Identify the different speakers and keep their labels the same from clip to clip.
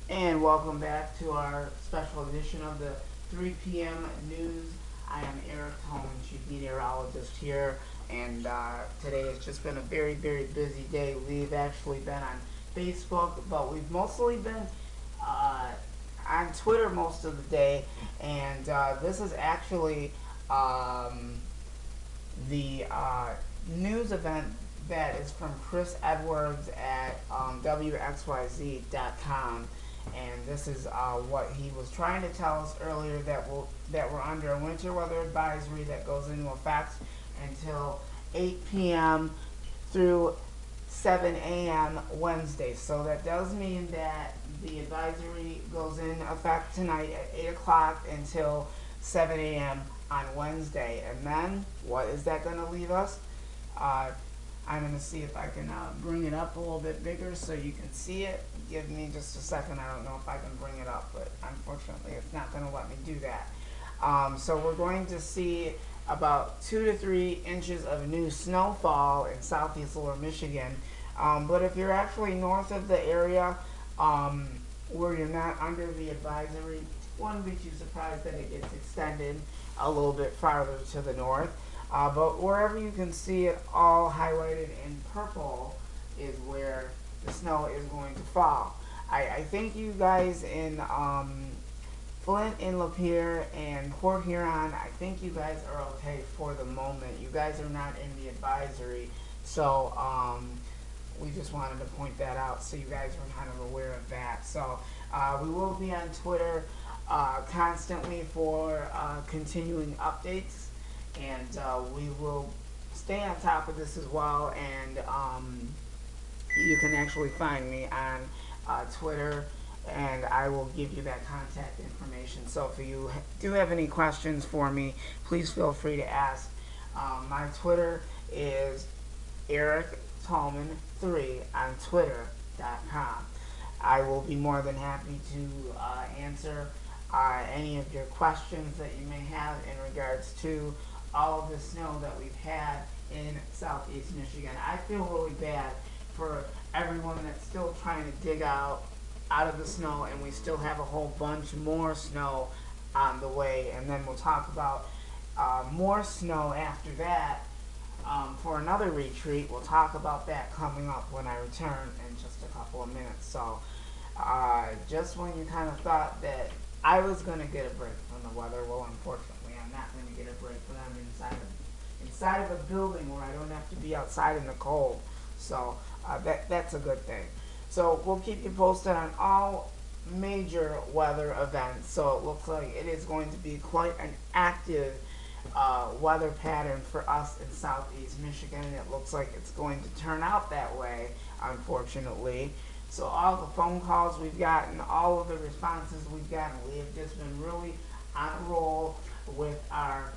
Speaker 1: And welcome back to our special edition of the 3 p.m. news. I am Eric Tolman, chief meteorologist here, and today has just been a very, very busy day. We've actually been on Facebook, but we've mostly been uh, on Twitter most of the day, and this is actually the news event that is from Chris Edwards at WXYZ.com, and this is what he was trying to tell us earlier that we're under a winter weather advisory that goes into effect until 8 p.m. through 7 a.m. Wednesday. So that does mean that the advisory goes in effect tonight at 8 o'clock until 7 a.m. on Wednesday. And then what is that going to leave us? Uh, I'm going to see if I can bring it up a little bit bigger so you can see it. Give me just a second. I don't know if I can bring it up, but unfortunately it's not going to let me do that. So we're going to see about 2 to 3 inches of new snowfall in southeast lower Michigan. But if you're actually north of the area where you're not under the advisory, wouldn't be too surprised that it gets extended a little bit farther to the north. But wherever you can see it all highlighted in purple is where the snow is going to fall. I think you guys in Flint and Lapeer and Port Huron, I think you guys are okay for the moment. You guys are not in the advisory, so we just wanted to point that out so you guys were kind of aware of that. So we will be on Twitter constantly for continuing updates, and we will stay on top of this as well. And you can actually find me on Twitter, and I will give you that contact information. So if you do have any questions for me, please feel free to ask. My Twitter is Eric Tolman 3 on Twitter.com. I will be more than happy to answer any of your questions that you may have in regards to all of the snow that we've had in southeast Michigan. I feel really bad for everyone that's still trying to dig out of the snow, and we still have a whole bunch more snow on the way. And then we'll talk about more snow after that for another retreat. We'll talk about that coming up when I return in just a couple of minutes. So just when you kind of thought that I was going to get a break from the weather, well, unfortunately, I'm not going to get a break, but I'm inside of a building where I don't have to be outside in the cold. So that's a good thing. So we'll keep you posted on all major weather events. So it looks like it is going to be quite an active weather pattern for us in southeast Michigan. It looks like it's going to turn out that way, unfortunately. So all the phone calls we've gotten, all of the responses we've gotten, we have just been really on a roll with our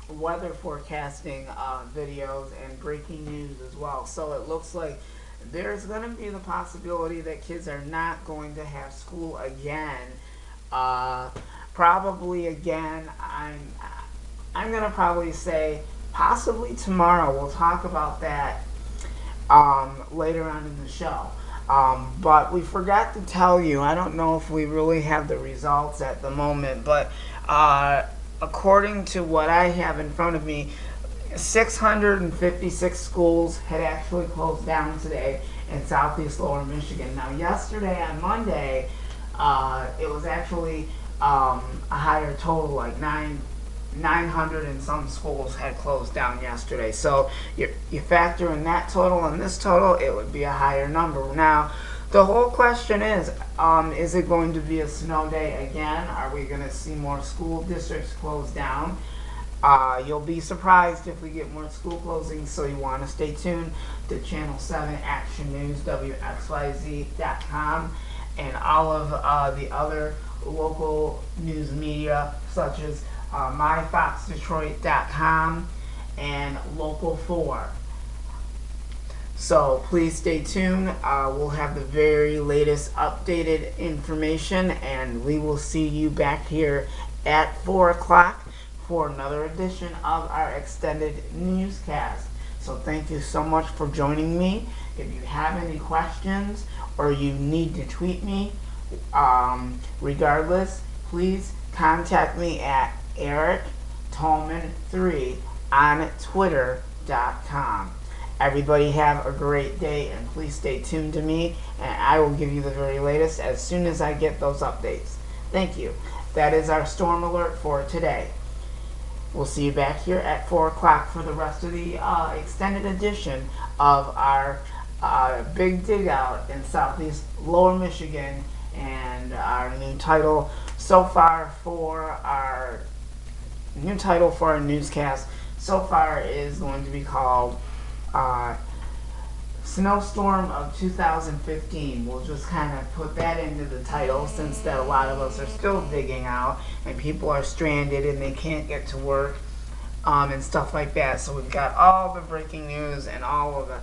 Speaker 1: weather forecasting videos and breaking news as well. So it looks like there's going to be the possibility that kids are not going to have school again. Probably again, I'm going to probably say possibly tomorrow. We'll talk about that later on in the show. But we forgot to tell you, I don't know if we really have the results at the moment, but according to what I have in front of me, 656 schools had actually closed down today in southeast lower Michigan. Now yesterday on Monday, it was actually a higher total, like 900 and some schools had closed down yesterday. So you factor in that total and this total, it would be a higher number. Now, the whole question is it going to be a snow day again? Are we going to see more school districts close down? You'll be surprised if we get more school closings, so you want to stay tuned to Channel 7 Action News, WXYZ.com, and all of the other local news media, such as MyFoxDetroit.com and Local 4. So please stay tuned. We'll have the very latest updated information, and we will see you back here at 4 o'clock for another edition of our extended newscast. So thank you so much for joining me. If you have any questions or you need to tweet me, regardless, please contact me at erictolman3 on twitter.com. Everybody have a great day, and please stay tuned to me, and I will give you the very latest as soon as I get those updates. Thank you. That is our storm alert for today. We'll see you back here at 4 o'clock for the rest of the extended edition of our big dig out in southeast lower Michigan, and our new title so far for our newscast so far is going to be called Snowstorm of 2015. We'll just kind of put that into the title, since that a lot of us are still digging out and people are stranded and they can't get to work and stuff like that. So we've got all the breaking news and all of the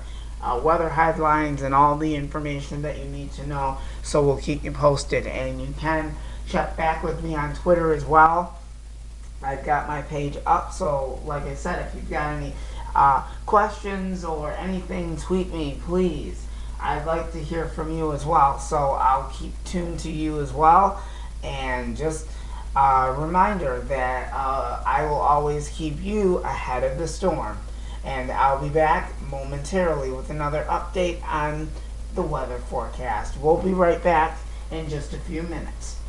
Speaker 1: weather headlines and all the information that you need to know. So we'll keep you posted, and you can check back with me on Twitter as well. I've got my page up, so like I said, if you've got any questions or anything, tweet me, please. I'd like to hear from you as well, so I'll keep tuned to you as well. And just a reminder that I will always keep you ahead of the storm. And I'll be back momentarily with another update on the weather forecast. We'll be right back in just a few minutes.